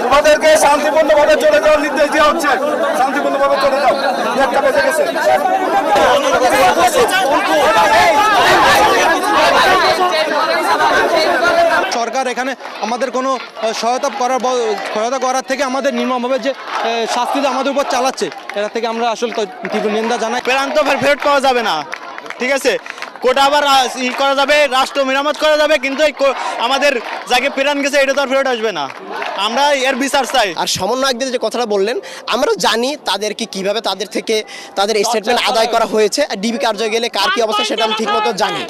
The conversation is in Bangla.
তোমাদেরকে শান্তিপূর্ণভাবে চলে যাওয়ার নির্দেশ দেওয়া হচ্ছে। শান্তিপূর্ণভাবে চলে যাও, একটা বেজে গেছে। সরকার এখানে আমাদের কোনো সহায়তা করার থেকে আমাদের নির্মমভাবে যে শাস্তি আমাদের উপর চালাচ্ছে, এটা থেকে আমরা আসলে তীব্র নিন্দা জানাই। প্রাণ তো ফেরত পাওয়া যাবে না, ঠিক আছে, কোটা আবার করা যাবে, রাষ্ট্র মেরামত করা যাবে, কিন্তু আমাদের যাকে প্রাণ গেছে এটা তো আর ফেরত আসবে না। আমরা এর বিচার চাই। আর সমন্বয়কদের যে কথাটা বললেন, আমরা জানি তাদেরকে কিভাবে তাদের থেকে তাদের স্টেটমেন্ট আদায় করা হয়েছে, আর ডিবি কার্যালয়ে গেলে কার কি অবস্থা সেটা আমি ঠিকমতো জানি।